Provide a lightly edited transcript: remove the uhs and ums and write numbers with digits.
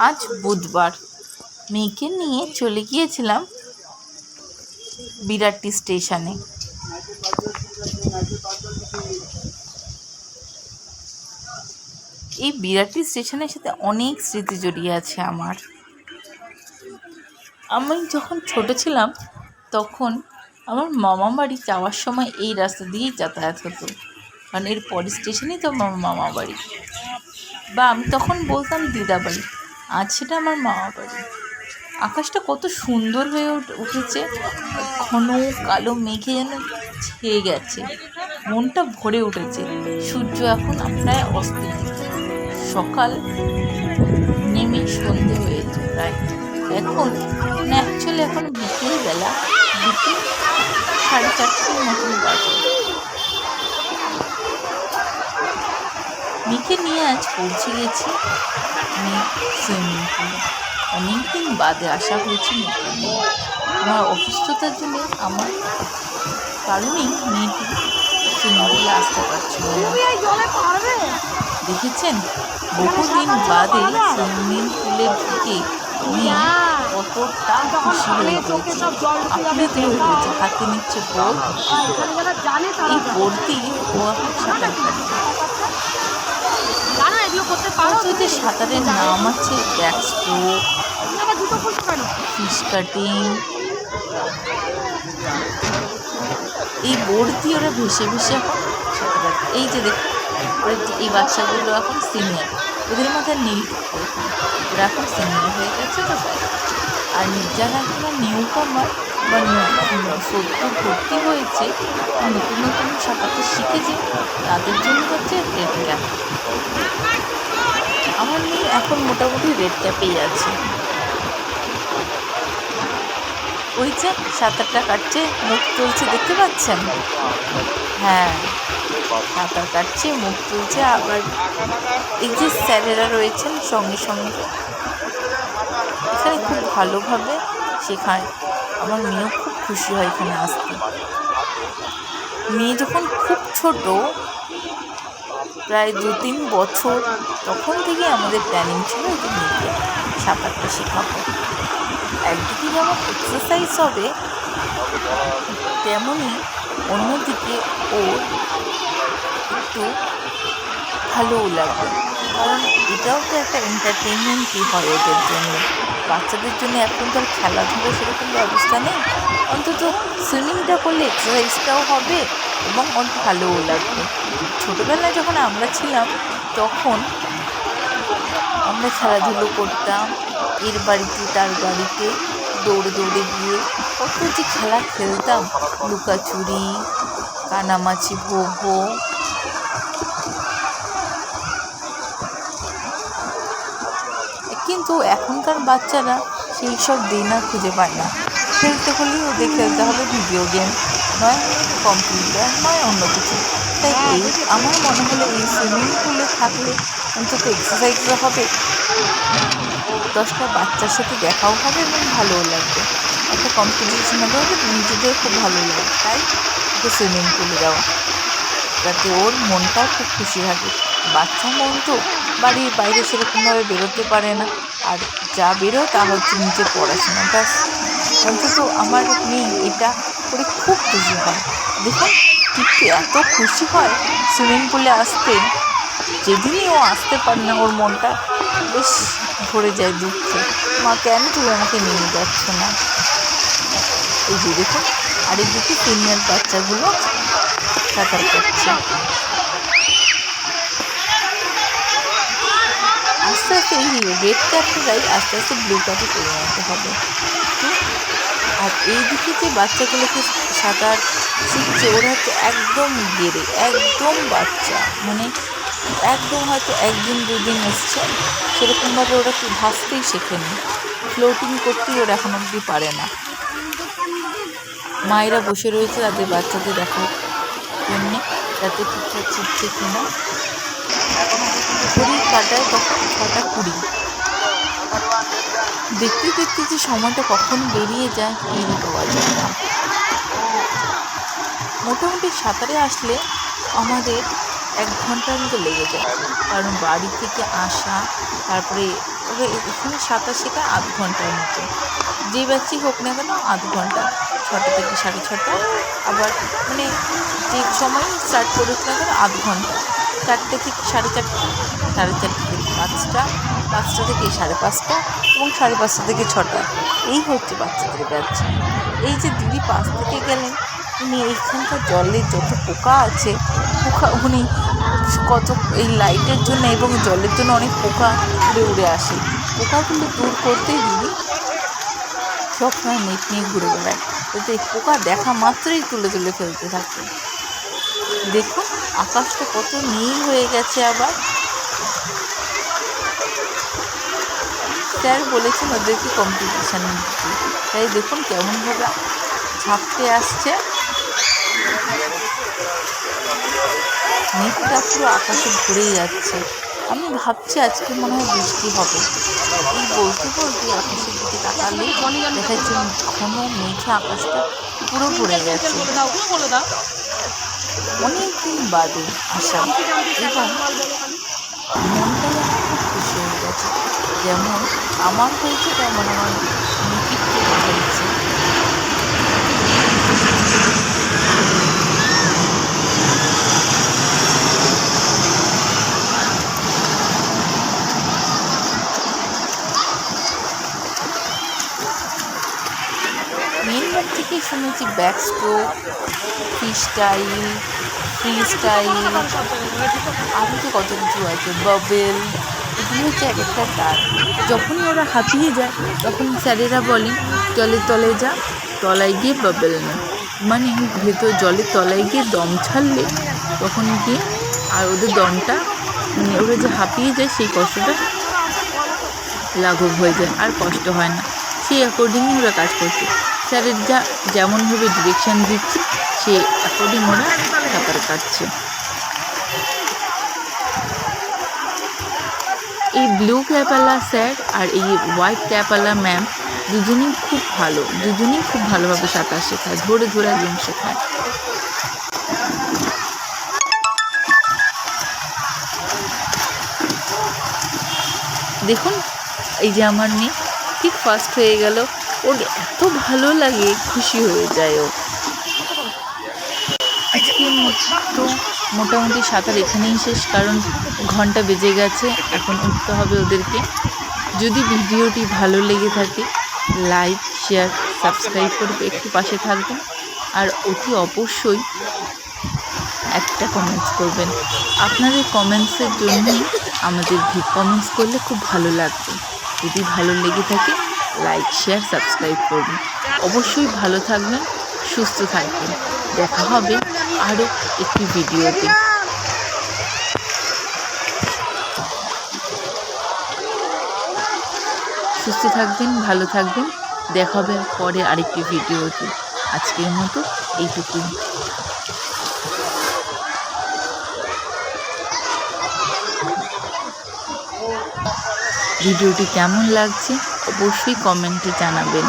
আজ বুধবার মেয়েকে নিয়ে চলে গিয়েছিলাম বিরাটি স্টেশনে। এই বিরাটি স্টেশনের সাথে অনেক স্মৃতি জড়িয়ে আছে আমার। আমি যখন ছোট ছিলাম তখন আমার মামা বাড়ি যাওয়ার সময় এই রাস্তা দিয়েই যাতায়াত হতো, কারণ এর পরের স্টেশনেই তো আমার মামা বাড়ি, বা আমি তখন বলতাম দিদা বাড়ি, আজ সেটা আমার মামা বাড়ি। আকাশটা কত সুন্দর হয়ে উঠেছে, ঘন কালো মেঘে যেন ছেয়ে গেছে, মনটা ভরে উঠেছে। সূর্য এখন প্রায় অস্ত, সকাল নেমে সন্ধে হয়েছে প্রায়। এখন অ্যাকচুয়ালি এখন বিকেলবেলা, বিকেল 4:30 মতন বাজে। মেয়েকে নিয়ে আজ পৌঁছে গেছি সুইমিং পুলে। অনেকদিন বাদে আসা হয়েছে মেয়েকে নিয়ে। আমার অসুস্থতার জন্য আমার কারণেই মেয়েটি সুইমিং পুলে আসতে পারছিল না। দেখেছেন, বহুদিন বাদে সুইমিং পুলে ঢুকে মেয়ে কতটা খুশি হয়ে গেছে, আপ্লুত হয়ে গেছে। হাতে নিচ্ছে বোর্ড, এই বোর্ড দিয়ে ও এখন সাঁতার কাটছে। যে সাঁতারের নাম আছে ব্যাক স্ট্রোক, ফিশ কাটিং। এই বোর্ড দিয়ে ওরা ভেসে ভেসে এখন সাঁতার কাটে। এই যে দেখুন, এই বাচ্চাগুলো এখন সিনিয়র, ওদের মাথায় নীল টুকরো, ওরা এখন সিনিয়র হয়ে গেছে। তো আর যারা এখনো নিউ কামার বা সদ্য ভর্তি হয়েছে, নতুন নতুন সাঁতারটা শিখেছে, তাদের জন্য হচ্ছে রেড ক্যাপ। আমার মেয়ে এখন মোটামুটি রেড ক্যাপেই আছে। ওই যে সাঁতারটা কাটছে, মুখ তুলছে, দেখতে পাচ্ছেন? হ্যাঁ, সাঁতার কাটছে, মুখ তুলছে। আবার এই যে স্যারেরা রয়েছেন সঙ্গে সঙ্গে, এখানে খুব ভালোভাবে শেখায়। আমার মেয়েও খুব খুশি হয় এখানে আসতে। মেয়ে যখন খুব ছোট, প্রায় 2-3 বছর, তখন থেকে আমাদের প্ল্যানিং ছিল যে মেয়েকে সাঁতারটা শেখাবো। একদিকে যেমন এক্সারসাইজ হবে, তেমনই অন্যদিকে ওর একটু ভালোও লাগবে, কারণ এটাও তো একটা এন্টারটেনমেন্টই হয় ওদের জন্য। বাচ্চাদের জন্য এখন তো আর খেলাধুলো সেরকম ব্যবস্থা নেই, অন্তত সুইমিংটা করলে এক্সারসাইজটাও হবে এবং ওর ভালোও লাগবে। ছোটোবেলায় যখন আমরা ছিলাম তখন আমরা খেলাধুলো করতাম, এর বাড়িতে তার বাড়িতে দৌড়ে দৌড়ে গিয়ে কত যে খেলা খেলতাম, লুকাচুরি, কানামাছি, ভো। কিন্তু এখনকার বাচ্চারা সেই সব দিন আর খুঁজে পায় না। খেলতে হলেই ওদের খেলতে হবে ভিডিও গেম, নয় কম্পিউটার, নয় অন্য কিছু। তাই আমার মনে হলো এই সুইমিং পুলে থাকলে অন্তত এক্সারসাইজও হবে, 10টা বাচ্চার সাথে দেখাও হবে এবং ভালোও লাগবে। একটা কম্পিটিশন হবে, নিজেদের খুব ভালো লাগবে। তাই ওকে সুইমিং পুলে যাওয়া, যাতে ওর মনটাও খুব খুশি থাকে। বাচ্চা মন তো বাড়ির বাইরে সেরকমভাবে বেরোতে পারে না, আর যা বেরোয় তা হচ্ছে নিজের পড়াশোনা। ব্যাস, অন্তত আমার মেয়ে এটা করে খুব খুশি হয়। দেখুন কিন্তু এত খুশি হয় সুইমিং পুলে আসতে, যেদিনই ও আসতে পারে না ওর মনটা বেশ ভরে যায় দুঃখে। মা, কেন তুমি আমাকে নিয়ে যাচ্ছ না? এই যে দেখুন, আরেকদিকে সিনিয়র বাচ্চাগুলো সাঁতার কাটছে। আস্তে আস্তে এই রেড ক্যাপটাই আস্তে আস্তে ব্লু ক্যাপে পরিণত হবে। আর এইদিকে যে বাচ্চাগুলোকে সাঁতার শিখছে, ওরা হচ্ছে একদম গেড়ে, একদম বাচ্চা, মানে একদম হয়তো 1-2 দিন এসছে, সেরকমভাবে ওরা কি ভাসতেই শেখেনি, ফ্লোটিং করতেই ওরা এখন অবধি পারে না। মায়েরা বসে রয়েছে তাদের বাচ্চাদের দেখার জন্যে, যাতে ঠিকঠাক শিখছে কিনা। ঘড়ির কাটায় তখন 6:20। দেখতে দেখতে যে সময়টা কখন বেরিয়ে যায় টেরই পাওয়া যায় না। মোটামুটি সাঁতারে আসলে আমাদের 1 ঘন্টার মতো লেগে যায়, কারণ বাড়ি থেকে আসা, তারপরে ওকে এখানে সাঁতার শেখা আধ ঘন্টার মতো, যেই বাচ্চাই হোক না কেন আধ ঘন্টা, 6টা থেকে 6:30, আবার মানে যে সময় স্টার্ট করুক না কেন আধ ঘন্টা, 4টে থেকে 4:30, 4:30 থেকে 5টা, 5টা থেকে 5:30 এবং 5:30 থেকে 6টা। এই হচ্ছে বাচ্চাদের ব্যাচ। এই যে দিদি পাশ থেকে গেলেন, উনি এইখানকার জলে যত পোকা আছে, উনি কত এই লাইটের জন্য এবং জলের জন্য অনেক পোকা উড়ে উড়ে আসে, পোকাগুলো দূর করতেই দিদি সবসময় নেট নিয়ে ঘুরে বেড়ায়, যাতে পোকা দেখা মাত্রই তুলে তুলে ফেলতে থাকে। দেখুন আকাশটা কত নীল হয়ে গেছে। আবার স্যার বলেছেন ওদেরকে কম্পিটিশান দিতে, তাই দেখুন কেমনভাবে ঝাঁপতে আসছে। মেঘটা পুরো আকাশে ভরেই যাচ্ছে। আমি ভাবছি আজকে মনে হয় বৃষ্টি হবে। এই বলতে বলতে আকাশের দিকে তাকালে দেখা যাচ্ছে ঘন মেঘে আকাশটা পুরো ভরে গেছে। অনেক দিন বাদে আসা এবং মনটা যেন খুব খুশি হয়ে গেছে। যেমন আমার হয়েছে তেমন আমার নিকিটকে হয়েছে। মেন মুখ থেকেই শুনেছি ব্যাক স্ট্রোক, ফ্রি স্টাইল, আরও তো কত কিছু আছে, বাবেল, এগুলো হচ্ছে এক একটা তার। যখনই ওরা হাঁপিয়ে যায় তখন স্যারেরা বলেন জলের তলায় যা, তলায় গিয়ে বাবেল নে, মানে ভেতর জলের তলায় গিয়ে দম ছাড়লে তখন গিয়ে আর ওদের দমটা ওরা যে হাঁপিয়ে যায় সেই কষ্টটা লাঘব হয়ে যায়, আর কষ্ট হয় না। সেই অ্যাকর্ডিংই ওরা কাজ করছে। স্যারের যেমনভাবে ডিরেকশান দিচ্ছে সে অ্যাকর্ডিং ওরা সাঁতার কাটছে। এই ব্লু ক্যাপওয়ালা স্যার আর এই হোয়াইট ক্যাপওয়ালা ম্যাম দুজনেই খুব ভালোভাবে সাঁতার শেখায়, ধরে ধরে একদম শেখায়। দেখুন এই যে আমার মেয়ে ঠিক ফার্স্ট হয়ে গেল, ওর এত ভালো লাগে, খুশি হয়ে যায় ও। আজকে তো মোটামুটি সাঁতার এখানেই শেষ, কারণ ঘন্টা বেজে গেছে, এখন উঠতে হবে ওদেরকে। যদি ভিডিওটি ভালো লেগে থাকে লাইক, শেয়ার, সাবস্ক্রাইব করবে, একটু পাশে থাকবেন, আর অতি অবশ্যই একটা কমেন্টস করবেন। আপনাদের কমেন্টসের জন্যই আমাদের কমেন্টস করলে খুব ভালো লাগবে। যদি ভালো লেগে থাকে লাইক, শেয়ার, সাবস্ক্রাইব করবেন। অবশ্যই ভালো থাকবেন, সুস্থ থাকবেন। দেখা হবে আরও একটি ভিডিওতে। সুস্থ থাকবেন, ভালো থাকবেন। দেখা হবে পরে আরেকটি ভিডিওতে। আজকের মতো এইটুকুই। ভিডিওটি কেমন লাগছে অবশ্যই কমেন্টে জানাবেন।